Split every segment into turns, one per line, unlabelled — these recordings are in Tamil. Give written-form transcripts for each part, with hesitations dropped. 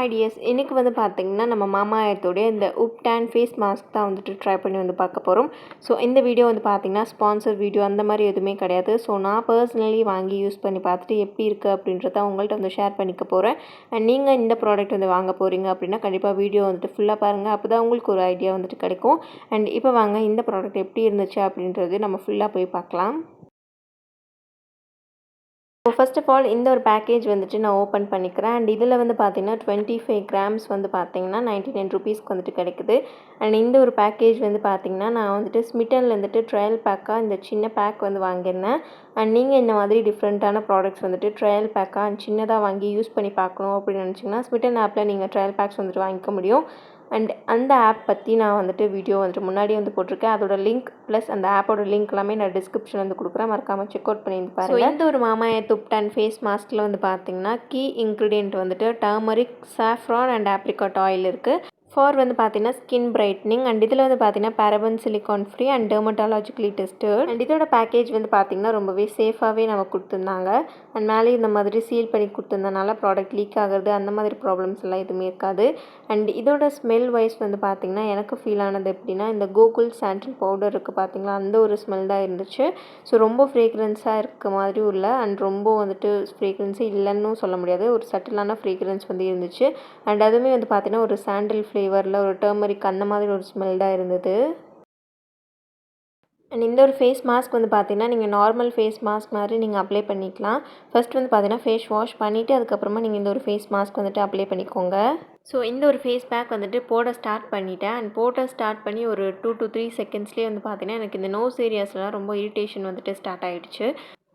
Hi dears, இன்னைக்கு வந்து பார்த்தீங்கன்னா நம்ம Mamaearth உடைய இந்த Ubtan Facemask தான் வந்துட்டு ட்ரை பண்ணி வந்து பார்க்க போகிறோம். ஸோ இந்த வீடியோ வந்து பார்த்தீங்கன்னா ஸ்பான்சர் வீடியோ அந்த மாதிரி எதுவுமே கிடையாது. ஸோ நான் பர்சனலி வாங்கி யூஸ் பண்ணி பார்த்துட்டு எப்படி இருக்குது அப்படின்றத உங்கள்கிட்ட வந்து ஷேர் பண்ணிக்க போகிறேன். அண்ட் நீங்கள் இந்த ப்ராடக்ட் வந்து வாங்க போகிறீங்க அப்படின்னா கண்டிப்பாக வீடியோ வந்துட்டு ஃபுல்லாக பாருங்கள். அப்போ தான் உங்களுக்கு ஒரு ஐடியா வந்துட்டு கிடைக்கும். அண்ட் இப்போ வாங்க இந்த ப்ராடக்ட் எப்படி இருந்துச்சு அப்படின்றது நம்ம ஃபுல்லாக போய் பார்க்கலாம். ஃபர்ஸ்ட் ஆஃப் ஆல் இந்த ஒரு பேக்கேஜ் வந்துட்டு நான் ஓப்பன் பண்ணிக்கிறேன். அண்ட் இதில் வந்து பார்த்தீங்கன்னா 25 கிராம்ஸ் வந்து பார்த்தீங்கன்னா 99 ருபீஸ்க்கு வந்துட்டு கிடைக்குது. அண்ட் இந்த ஒரு பேக்கேஜ் வந்து பார்த்தீங்கன்னா நான் வந்துட்டு ஸ்மிட்டனில் வந்துட்டு ட்ரையல் பேக்காக இந்த சின்ன பேக் வந்து வாங்கியிருந்தேன். அண்ட் நீங்கள் இந்த மாதிரி டிஃப்ரெண்ட்டான ப்ராடக்ட்ஸ் வந்துட்டு ட்ரையல் பேக்காக அண்ட் சின்னதாக வாங்கி யூஸ் பண்ணி பார்க்கணும் அப்படின்னு நினச்சிங்கன்னா ஸ்மிட்டன் ஆப்பில் நீங்கள் ட்ரையல் பேக்ஸ் வந்துட்டு வாங்கிக்க முடியும். அண்ட் அந்த ஆப் பற்றி நான் வந்துட்டு வீடியோ வந்துட்டு முன்னாடி வந்து போட்டிருக்கேன். அதோட லிங்க் ப்ளஸ் அந்த ஆப்போட லிங்க் எல்லாமே நான் டிஸ்கிரிப்ஷன் வந்து கொடுக்குறேன். மறக்காமல் செக் அவுட் பண்ணி பாருங்கள். இந்த ஒரு Mamaearth Ubtan ஃபேஸ் மாஸ்கில் வந்து பார்த்தீங்கன்னா கீ இன்க்ரீடியன்ட் வந்துட்டு turmeric, saffron and apricot oil இருக்குது. ஃபார் வந்து பார்த்தீங்கன்னா ஸ்கின் பிரைட்னிங். அண்ட் இதில் வந்து பார்த்தீங்கன்னா paraben, silicone free and dermatologically tested. And இதோட பேக்கேஜ் வந்து பார்த்தீங்கன்னா ரொம்பவே சேஃபாகவே நம்ம கொடுத்துருந்தாங்க. அண்ட் மேலே இந்த மாதிரி சீல் பண்ணி கொடுத்துருந்தனால ப்ராடக்ட் லீக் ஆகிறது அந்த மாதிரி ப்ராப்ளம்ஸ் எல்லாம் எதுவுமே இருக்காது. அண்ட் இதோட ஸ்மெல் வைஸ் வந்து பார்த்திங்கன்னா எனக்கு ஃபீல் ஆனது எப்படின்னா இந்த கோகுல் சாண்டில் பவுடர் இருக்குது பார்த்தீங்களா, அந்த ஒரு ஸ்மெல் தான் இருந்துச்சு. ஸோ ரொம்ப ஃப்ரேக்ரன்ஸாக இருக்க மாதிரியும் இல்லை அண்ட் ரொம்ப வந்துட்டு ஃப்ரேக்ரன்ஸே இல்லைன்னு சொல்ல முடியாது. ஒரு சட்டிலான ஃப்ரேக்ரன்ஸ் வந்து இருந்துச்சு. அண்ட் அதுவுமே வந்து பார்த்திங்கன்னா ஒரு சாண்டில் ஃப்ளேவரில் ஒரு டர்மரிக் அந்த மாதிரி ஒரு ஸ்மெல் தான் இருந்தது. அண்ட் இந்த ஒரு ஃபேஸ் மாஸ்க் வந்து பார்த்தீங்கன்னா நீங்கள் நார்மல் ஃபேஸ் மாஸ்க் மாதிரி நீங்கள் அப்ளை பண்ணிக்கலாம். ஃபர்ஸ்ட் வந்து பார்த்தீங்கன்னா ஃபேஸ் வாஷ் பண்ணிவிட்டு அதுக்கப்புறமா நீங்கள் இந்த ஒரு ஃபேஸ் மாஸ்க் வந்துட்டு அப்ளை பண்ணிக்கோங்க. ஸோ இந்த ஒரு ஃபேஸ் பேக் வந்துட்டு போட ஸ்டார்ட் பண்ணிட்டேன். அண்ட் போட்ட ஸ்டார்ட் பண்ணி ஒரு 2 to 3 செகண்ட்ஸ்லேயே வந்து பார்த்தீங்கன்னா எனக்கு இந்த நோஸ் ஏரியாஸ்லாம் ரொம்ப இரிட்டேஷன் வந்துட்டு ஸ்டார்ட் ஆகிடுச்சு.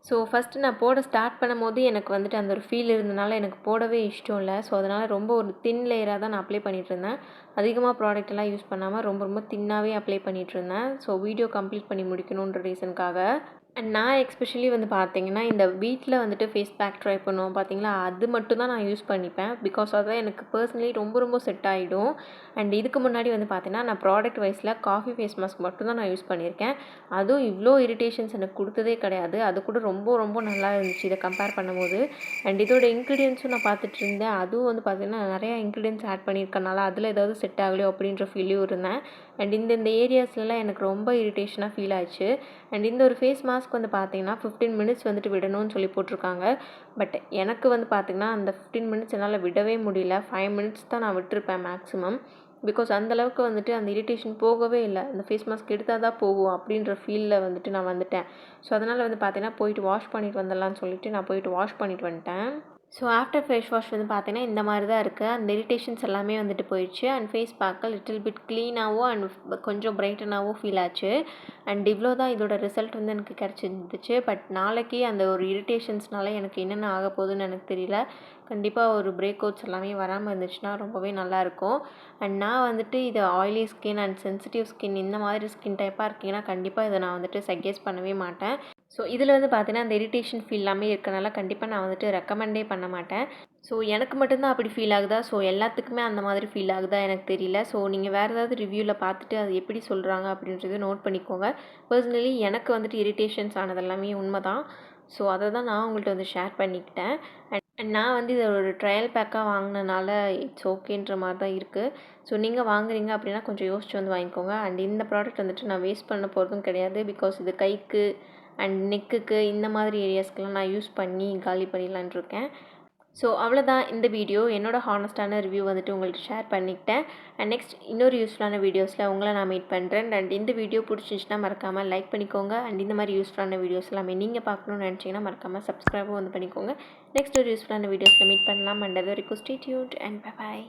ஸோ ஃபஸ்ட்டு நான் போட ஸ்டார்ட் பண்ணும்போது எனக்கு வந்துட்டு அந்த ஒரு ஃபீல் இருந்தனால எனக்கு போடவே இஷ்டம் இல்லை. ஸோ அதனால் ரொம்ப ஒரு தின் லேயராக தான் நான் அப்ளை பண்ணிகிட்ருந்தேன். அதிகமாக ப்ராடக்ட் எல்லாம் யூஸ் பண்ணாமல் ரொம்ப தின்னாகவே அப்ளை பண்ணிகிட்ருந்தேன். ஸோ வீடியோ கம்ப்ளீட் பண்ணி முடிக்கணுன்ற ரீசனுக்காக. அண்ட் நான் எஸ்பெஷலி வந்து பார்த்தீங்கன்னா இந்த வீட்டில் வந்துட்டு ஃபேஸ் பேக் ட்ரை பண்ணுவோம் பார்த்தீங்களா, அது மட்டும் தான் நான் யூஸ் பண்ணிப்பேன். பிகாஸ் அதான் எனக்கு பர்சனலி ரொம்ப செட் ஆகிடும். அண்ட் இதுக்கு முன்னாடி வந்து பார்த்தீங்கன்னா நான் ப்ராடக்ட் வைஸில் காஃபி ஃபேஸ் மாஸ்க் மட்டும் தான் நான் யூஸ் பண்ணியிருக்கேன். அதுவும் இவ்வளோ இரிட்டேஷன்ஸ் எனக்கு கொடுத்ததே கிடையாது. அது கூட ரொம்ப நல்லா இருந்துச்சு இதை கம்பேர் பண்ணும்போது. அண்ட் இதோட இன்க்ரீடியன்ஸும் நான் பார்த்துட்டு இருந்தேன். அதுவும் வந்து பார்த்தீங்கன்னா நிறையா இன்க்ரீடியன்ஸ் ஆட் பண்ணியிருக்கனால அதில் ஏதாவது செட் ஆகலையோ அப்படின்ற ஃபீலையும் இருந்தேன். அண்ட் இந்த ஏரியாஸ்லாம் எனக்கு ரொம்ப இரிட்டேஷனாக ஃபீல் ஆச்சு. அண்ட் இந்த ஒரு ஃபேஸ் மாஸ்க் வந்து பார்த்தீங்கன்னா 15 மினிட்ஸ் வந்துட்டு விடணும்னு சொல்லி போட்டிருக்காங்க. பட் எனக்கு வந்து பார்த்திங்கன்னா அந்த 15 மினிட்ஸ் என்னால் விடவே முடியல. 5 மினிட்ஸ் தான் நான் விட்டுருப்பேன் மேக்ஸிமம். பிகாஸ் அந்தளவுக்கு வந்துட்டு அந்த இரிட்டேஷன் போகவே இல்லை. அந்த ஃபேஸ் மாஸ்க் எடுத்தால் தான் போகும் அப்படின்ற ஃபீலில் வந்துட்டு நான் வந்துட்டேன். ஸோ அதனால் வந்து பார்த்தீங்கன்னா போயிட்டு வாஷ் பண்ணிட்டு வந்துடலான்னு சொல்லிட்டு நான் போயிட்டு வாஷ் பண்ணிட்டு வந்துட்டேன். ஸோ ஆஃப்டர் ஃபேஸ் வாஷ் வந்து பார்த்தீங்கன்னா இந்த மாதிரி தான் இருக்குது. அந்த இரிட்டேஷன்ஸ் எல்லாமே வந்துட்டு போயிடுச்சு. அண்ட் ஃபேஸ் பேக்கை லிட்டில் பிட் க்ளீனாகவும் அண்ட் கொஞ்சம் பிரைட்டனாகவும் ஃபீல் ஆச்சு. அண்ட் இவ்வளோ தான் இதோட ரிசல்ட் வந்து எனக்கு கிடச்சிருந்துச்சு. பட் நாளைக்கு அந்த ஒரு இரிட்டேஷன்ஸ்னால எனக்கு என்னென்ன ஆக போகுதுன்னு எனக்கு தெரியல. கண்டிப்பாக ஒரு பிரேக் அவுட்ஸ் எல்லாமே வராமல் இருந்துச்சுன்னா ரொம்பவே நல்லாயிருக்கும். அண்ட் நான் வந்துட்டு இது oily skin and sensitive skin இந்த மாதிரி ஸ்கின் டைப்பாக இருக்கீங்கன்னா கண்டிப்பாக இதை நான் வந்துட்டு சஜெஸ்ட் பண்ணவே மாட்டேன். ஸோ இதில் வந்து பார்த்தீங்கன்னா அந்த இரிட்டேஷன் ஃபீல் எல்லாமே இருக்கனால கண்டிப்பாக நான் வந்துட்டு ரெக்கமெண்டே பண்ண மாட்டேன். ஸோ எனக்கு மட்டும்தான் அப்படி ஃபீல் ஆகுதா, ஸோ எல்லாத்துக்குமே அந்த மாதிரி ஃபீல் ஆகுதா எனக்கு தெரியல. ஸோ நீங்கள் வேறு ஏதாவது ரிவ்யூவில் பார்த்துட்டு அது எப்படி சொல்கிறாங்க அப்படின்றத நோட் பண்ணிக்கோங்க. பர்சனலி எனக்கு வந்துட்டு இரிட்டேஷன்ஸ் ஆனது எல்லாமே உண்மை தான். ஸோ அதை தான் நான் உங்கள்கிட்ட வந்து ஷேர் பண்ணிக்கிட்டேன். அண்ட் நான் வந்து இதை ஒரு ட்ரையல் பேக்காக வாங்கினனால இட்ஸ் ஓகேன்ற மாதிரி தான் இருக்குது. ஸோ நீங்கள் வாங்குறீங்க அப்படின்னா கொஞ்சம் யோசிச்சு வந்து வாங்கிக்கோங்க. அண்ட் இந்த ப்ராடக்ட் வந்துட்டு நான் வேஸ்ட் பண்ண போகிறதும் கிடையாது. பிகாஸ் இது கைக்கு அண்ட் நெக்குக்கு இந்த மாதிரி ஏரியாஸ்க்கெலாம் நான் யூஸ் பண்ணி காலி பண்ணிடலான் இருக்கேன். ஸோ அவ்வளோதான் இந்த வீடியோ. என்னோடய ஹானஸ்டான ரிவ்யூ வந்துட்டு உங்கள்கிட்ட ஷேர் பண்ணிக்கிட்டேன். அண்ட் நெக்ஸ்ட் இன்னொரு யூஸ்ஃபுல்லான வீடியோஸில் உங்களை நான் மீட் பண்ணுறேன். அண்ட் இந்த வீடியோ பிடிச்சிருந்துச்சுன்னா மறக்காமல் லைக் பண்ணிக்கோங்க. அண்ட் இந்த மாதிரி யூஸ்ஃபுல்லான வீடியோஸ் எல்லாமே நீங்கள் பார்க்கணுன்னு நினச்சிங்கன்னா மறக்காமல் சப்ஸ்கிரைபும் வந்து பண்ணிக்கோங்க. நெக்ஸ்ட் ஒரு யூஸ்ஃபுல்லான வீடியோஸில் மீட் பண்ணலாம். அண்ட் அது வரைக்கும் stay tuned and bye bye.